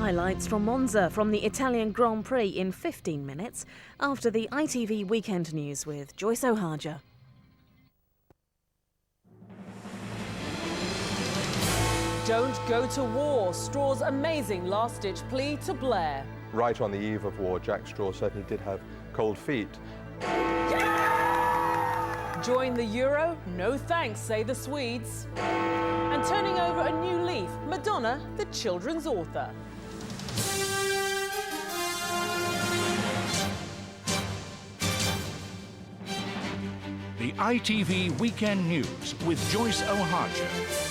Highlights from Monza from the Italian Grand Prix in 15 minutes after the ITV Weekend News with Joyce Ohajah. Don't go to war. Straw's amazing last-ditch plea to Blair. Right on the eve of war, Jack Straw certainly did have cold feet. Join the Euro? No thanks, say the Swedes. And turning over a new leaf, Madonna, the children's author. The ITV Weekend News with Joyce Ohajah.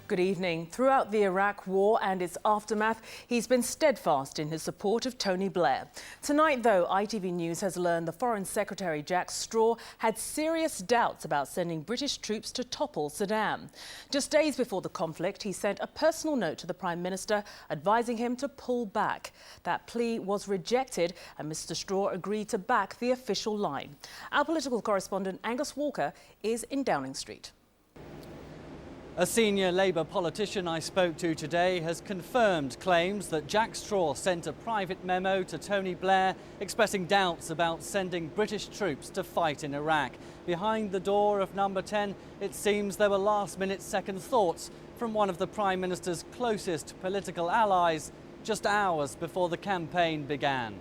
Good evening. Throughout the Iraq War and its aftermath, he's been steadfast in his support of Tony Blair. Tonight, though, ITV News has learned the Foreign Secretary Jack Straw had serious doubts about sending British troops to topple Saddam. Just days before the conflict, he sent a personal note to the Prime Minister advising him to pull back. That plea was rejected and Mr Straw agreed to back the official line. Our political correspondent Angus Walker is in Downing Street. A senior Labour politician I spoke to today has confirmed claims that Jack Straw sent a private memo to Tony Blair expressing doubts about sending British troops to fight in Iraq. Behind the door of number 10, it seems there were last-minute second thoughts from one of the Prime Minister's closest political allies just hours before the campaign began.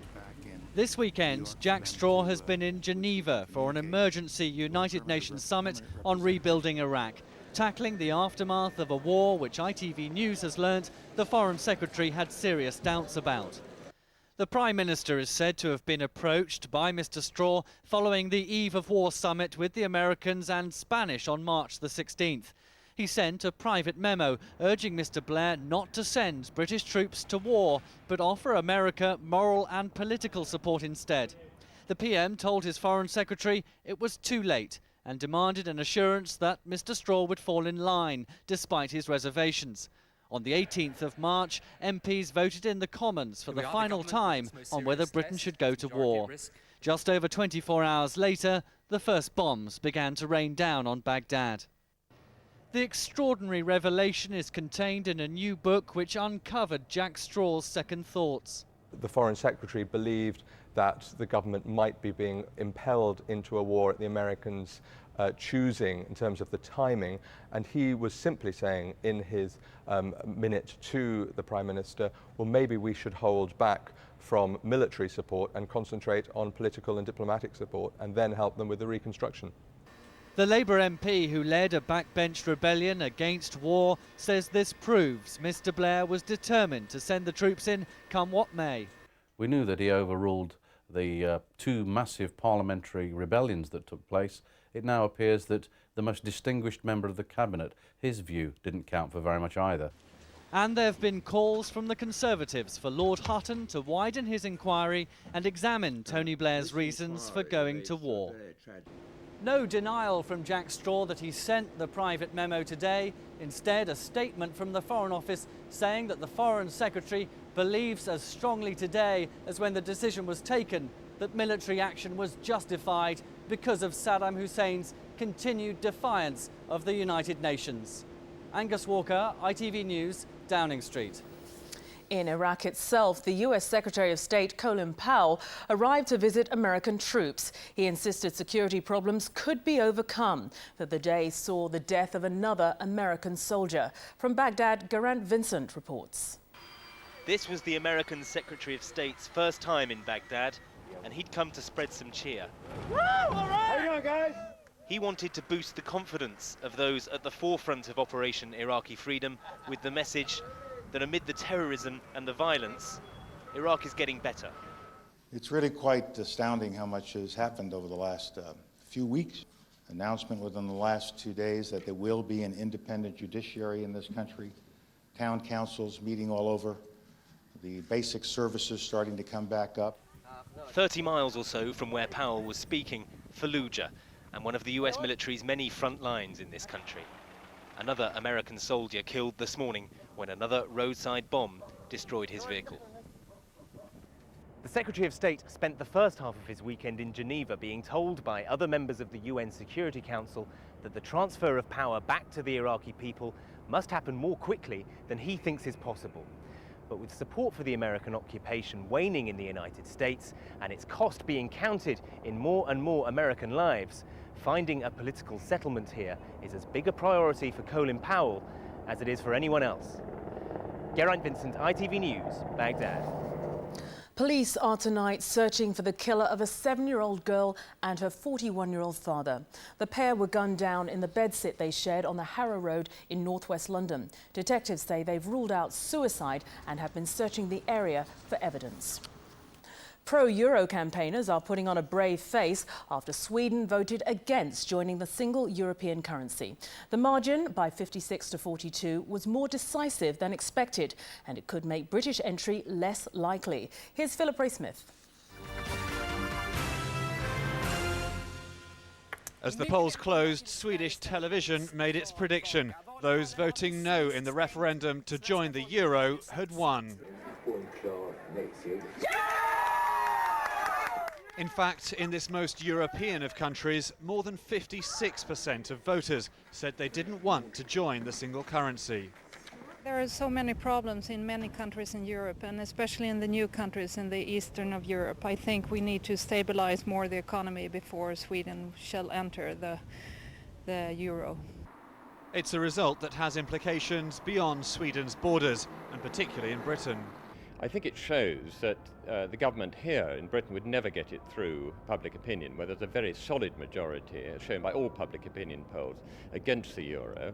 This weekend, Jack Straw has been in Geneva for an emergency United Nations summit on rebuilding Iraq, tackling the aftermath of a war which ITV News has learnt the Foreign Secretary had serious doubts about. The Prime Minister is said to have been approached by Mr Straw following the Eve of War summit with the Americans and Spanish on March the 16th. He sent a private memo urging Mr Blair not to send British troops to war, but offer America moral and political support instead. The PM told his Foreign Secretary it was too late and demanded an assurance that Mr Straw would fall in line, despite his reservations. On the 18th of March, MPs voted in the Commons for the final time on whether Britain should go to war. Just over 24 hours later, the first bombs began to rain down on Baghdad. The extraordinary revelation is contained in a new book which uncovered Jack Straw's second thoughts. The Foreign Secretary believed that the government might be being impelled into a war at the Americans' choosing in terms of the timing, and he was simply saying in his minute to the Prime Minister, well, maybe we should hold back from military support and concentrate on political and diplomatic support and then help them with the reconstruction. The Labour MP who led a backbench rebellion against war says this proves Mr Blair was determined to send the troops in come what may. We knew that he overruled the two massive parliamentary rebellions that took place. It now appears that the most distinguished member of the cabinet, his view didn't count for very much either. And there have been calls from the Conservatives for Lord Hutton to widen his inquiry and examine Tony Blair's reasons for going to war. No denial from Jack Straw that he sent the private memo today. Instead, a statement from the Foreign Office saying that the Foreign Secretary believes as strongly today as when the decision was taken that military action was justified because of Saddam Hussein's continued defiance of the United Nations. Angus Walker, ITV News, Downing Street. In Iraq itself, the US Secretary of State Colin Powell arrived to visit American troops. He insisted security problems could be overcome, that the day saw the death of another American soldier. From Baghdad, Garant Vincent reports. This was the American Secretary of State's first time in Baghdad, and he'd come to spread some cheer. Woo! All right! How you doing, guys? He wanted to boost the confidence of those at the forefront of Operation Iraqi Freedom with the message that amid the terrorism and the violence, Iraq is getting better. It's really quite astounding how much has happened over the last few weeks. Announcement within the last 2 days that there will be an independent judiciary in this country, town councils meeting all over, the basic services starting to come back up. 30 miles or so from where Powell was speaking, Fallujah, and one of the US military's many front lines in this country. Another American soldier killed this morning when another roadside bomb destroyed his vehicle. The Secretary of State spent the first half of his weekend in Geneva being told by other members of the UN Security Council that the transfer of power back to the Iraqi people must happen more quickly than he thinks is possible. But with support for the American occupation waning in the United States and its cost being counted in more and more American lives, finding a political settlement here is as big a priority for Colin Powell as it is for anyone else. Geraint Vincent, ITV News, Baghdad. Police are tonight searching for the killer of a 7-year-old girl and her 41-year-old father. The pair were gunned down in the bedsit they shared on the Harrow Road in northwest London. Detectives say they've ruled out suicide and have been searching the area for evidence. Pro-Euro campaigners are putting on a brave face after Sweden voted against joining the single European currency. The margin, by 56 to 42, was more decisive than expected, and it could make British entry less likely. Here's Philip Ray-Smith. As the polls closed, Swedish television made its prediction. Those voting no in the referendum to join the euro had won. In fact, in this most European of countries, more than 56% of voters said they didn't want to join the single currency. There are so many problems in many countries in Europe, and especially in the new countries in the eastern of Europe. I think we need to stabilize more the economy before Sweden shall enter the euro. It's a result that has implications beyond Sweden's borders, and particularly in Britain. I think it shows that the government here in Britain would never get it through public opinion, where there's a very solid majority, as shown by all public opinion polls, against the euro.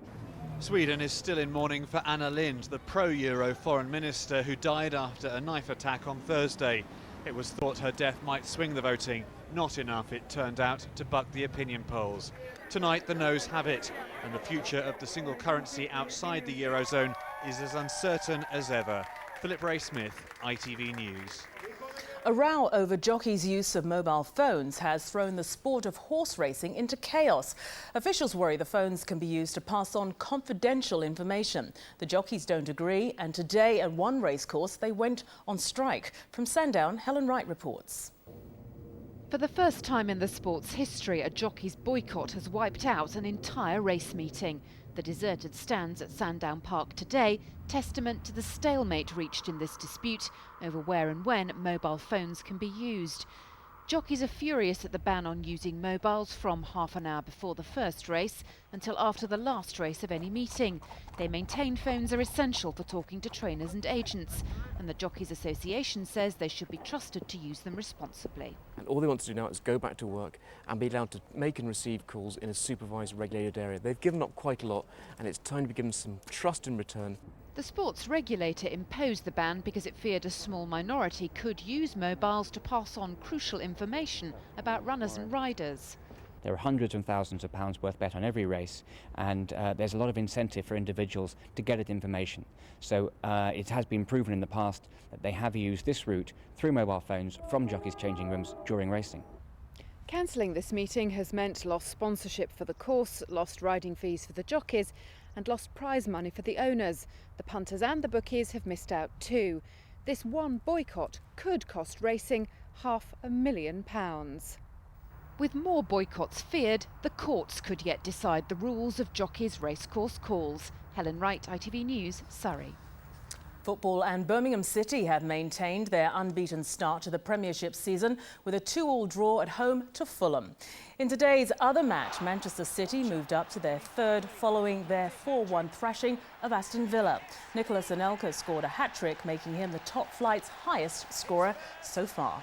Sweden is still in mourning for Anna Lindh, the pro-euro foreign minister who died after a knife attack on Thursday. It was thought her death might swing the voting. Not enough, it turned out, to buck the opinion polls. Tonight, the noes have it, and the future of the single currency outside the eurozone is as uncertain as ever. Philip Ray-Smith, ITV News. A row over jockeys' use of mobile phones has thrown the sport of horse racing into chaos. Officials worry the phones can be used to pass on confidential information. The jockeys don't agree, and today at one racecourse they went on strike. From Sandown, Helen Wright reports. For the first time in the sport's history, a jockey's boycott has wiped out an entire race meeting. The deserted stands at Sandown Park today, testament to the stalemate reached in this dispute over where and when mobile phones can be used. Jockeys are furious at the ban on using mobiles from half an hour before the first race until after the last race of any meeting. They maintain phones are essential for talking to trainers and agents, and the Jockeys Association says they should be trusted to use them responsibly. And all they want to do now is go back to work and be allowed to make and receive calls in a supervised, regulated area. They've given up quite a lot, and it's time to be given some trust in return. The sports regulator imposed the ban because it feared a small minority could use mobiles to pass on crucial information about runners and riders. There are hundreds of thousands of pounds worth bet on every race, and there's a lot of incentive for individuals to get at information. So it has been proven in the past that they have used this route through mobile phones from jockeys' changing rooms during racing. Cancelling this meeting has meant lost sponsorship for the course, lost riding fees for the jockeys, and lost prize money for the owners. The punters and the bookies have missed out too. This one boycott could cost racing £500,000. With more boycotts feared, the courts could yet decide the rules of jockeys' racecourse calls. Helen Wright, ITV News, Surrey. Football and Birmingham City have maintained their unbeaten start to the Premiership season with a 2-2 draw at home to Fulham. In today's other match, Manchester City moved up to their third following their 4-1 thrashing of Aston Villa. Nicolas Anelka scored a hat-trick, making him the top flight's highest scorer so far.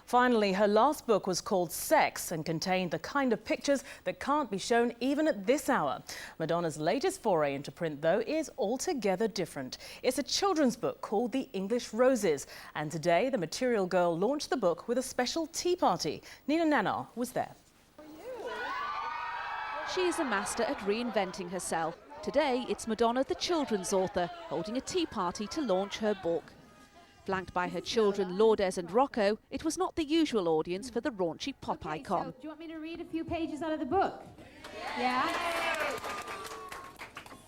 Finally, her last book was called Sex and contained the kind of pictures that can't be shown even at this hour. Madonna's latest foray into print, though, is altogether different. It's a children's book called The English Roses, and today the Material Girl launched the book with a special tea party. Nina Nanar was there. She is a master at reinventing herself. Today, it's Madonna, the children's author, holding a tea party to launch her book. Flanked by her children Lourdes and Rocco, it was not the usual audience for the raunchy pop icon. So, do you want me to read a few pages out of the book? Yeah?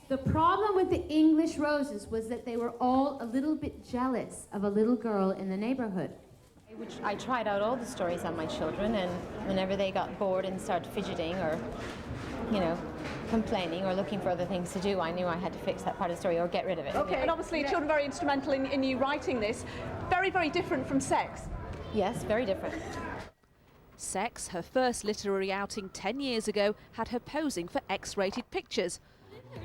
The problem with the English Roses was that they were all a little bit jealous of a little girl in the neighborhood. I tried out all the stories on my children, and whenever they got bored and started fidgeting or, you know, complaining or looking for other things to do, I knew I had to fix that part of the story or get rid of it. Okay, and obviously children very instrumental in you writing this. Very, very different from Sex. Yes, very different. Sex, her first literary outing 10 years ago, had her posing for X-rated pictures.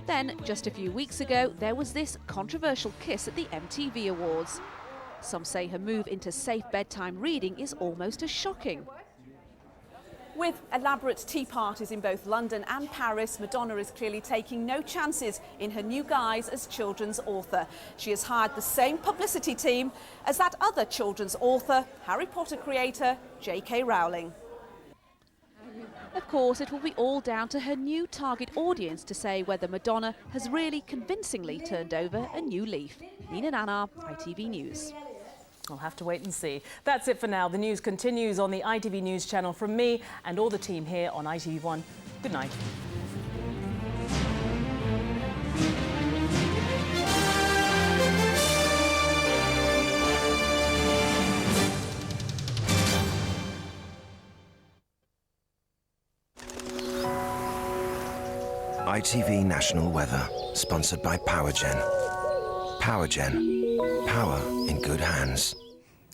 Then, just a few weeks ago, there was this controversial kiss at the MTV Awards. Some say her move into safe bedtime reading is almost as shocking. With elaborate tea parties in both London and Paris, Madonna is clearly taking no chances in her new guise as children's author. She has hired the same publicity team as that other children's author, Harry Potter creator, J.K. Rowling. Of course, it will be all down to her new target audience to say whether Madonna has really convincingly turned over a new leaf. Nina Nanar, ITV News. We'll have to wait and see. That's it for now. The news continues on the ITV News channel from me and all the team here on ITV1. Good night. ITV National Weather, sponsored by PowerGen. PowerGen. Power in good hands.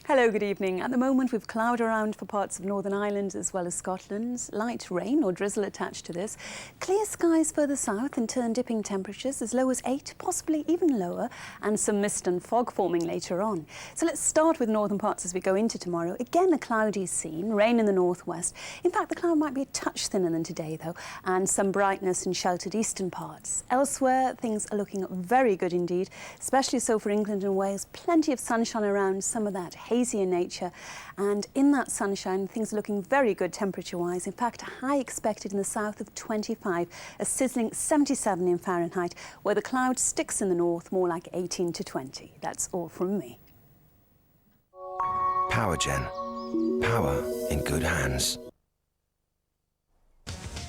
Hello, good evening. At the moment we've cloud around for parts of Northern Ireland as well as Scotland. Light rain or drizzle attached to this. Clear skies further south and turn dipping temperatures as low as 8, possibly even lower, and some mist and fog forming later on. So let's start with northern parts as we go into tomorrow. Again, a cloudy scene, rain in the northwest. In fact, the cloud might be a touch thinner than today though, and some brightness in sheltered eastern parts. Elsewhere, things are looking very good indeed, especially so for England and Wales. Plenty of sunshine around, some of that hazy in nature, and in that sunshine things are looking very good temperature wise. In fact, a high expected in the south of 25, a sizzling 77 in Fahrenheit, where the cloud sticks in the north more like 18 to 20. That's all from me. PowerGen. Power in good hands.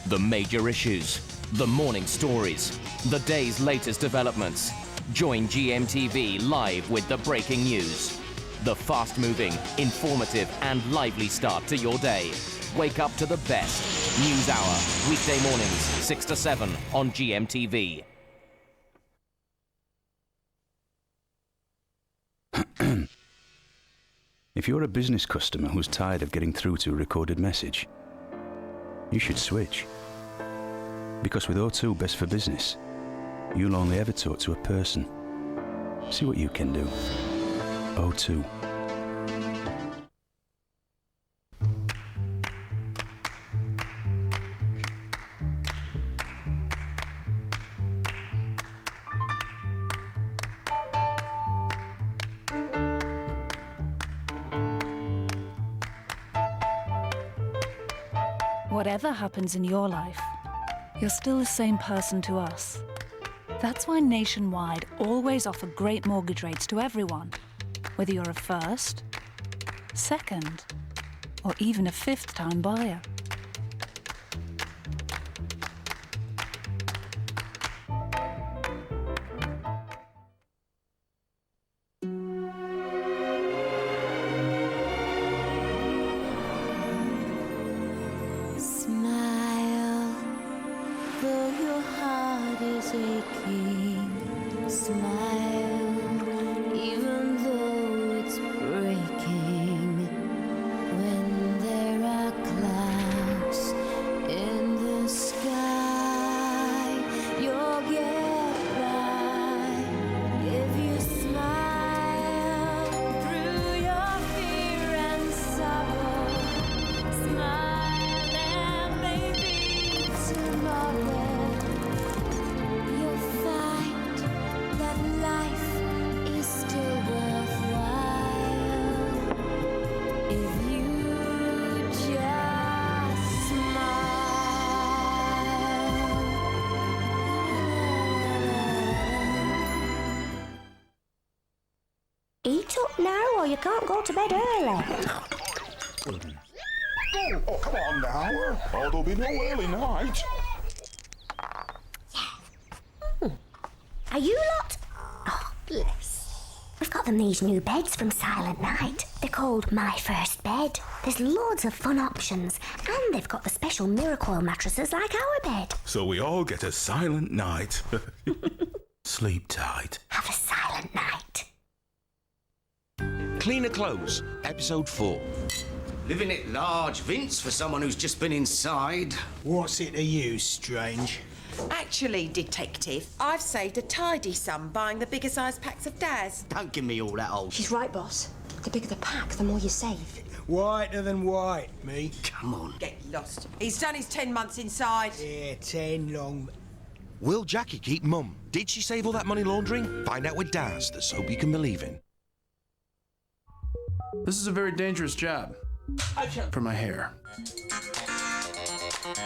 The major issues, the morning stories, the day's latest developments. Join GMTV live with the breaking news. The fast-moving, informative and lively start to your day. Wake up to the best. News Hour, weekday mornings, 6 to 7 on GMTV. If you're a business customer who's tired of getting through to a recorded message, you should switch. Because with O2 Best for Business, you'll only ever talk to a person. See what you can do. O2. Whatever happens in your life, you're still the same person to us. That's why Nationwide always offer great mortgage rates to everyone, whether you're a first, second, or even a fifth-time buyer. Smile, though your heart is aching. Smile, even though it's breaking. When there are clouds in the sky, you'll get by if you smile through your fear and sorrow. Smile and maybe tomorrow you'll find that life is still worthwhile if you just smile. 'Eat up now or you can't go to bed early. Oh, come on now. Oh, there'll be no early night. Are you lot? Oh, bless. We've got them these new beds from Silent Night. They're called My First Bed. There's loads of fun options, and they've got the special Miracoil mattresses like our bed. So we all get a silent night. Sleep tight. Have a silent night. Cleaner Clothes, Episode 4. Living it large, Vince, for someone who's just been inside. What's it to you, Strange? Actually, Detective, I've saved a tidy sum buying the bigger size packs of Daz. Don't give me all that old... She's right, boss. The bigger the pack, the more you save. Whiter than white, me. Come on. Get lost. He's done his 10 months inside. Yeah, 10 long... Will Jackie keep mum? Did she save all that money laundering? Find out with Daz, the soap you can believe in. This is a very dangerous job. For my hair.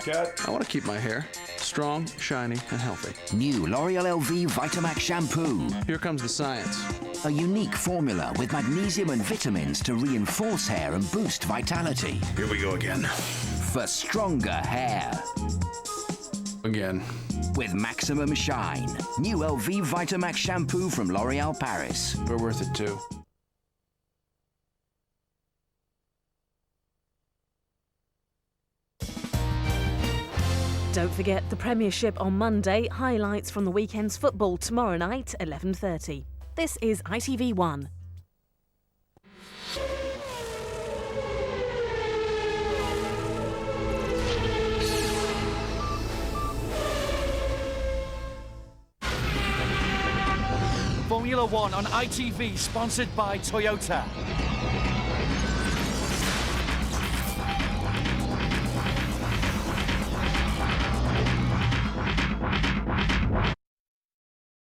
I want to keep my hair strong, shiny, and healthy. New L'Oreal LV Vitamax shampoo. Here comes the science. A unique formula with magnesium and vitamins to reinforce hair and boost vitality. Here we go again. For stronger hair. Again. With maximum shine. New LV Vitamax shampoo from L'Oreal Paris. We're worth it too. Don't forget the Premiership on Monday, highlights from the weekend's football tomorrow night, 11:30. This is ITV1. Formula One on ITV, sponsored by Toyota.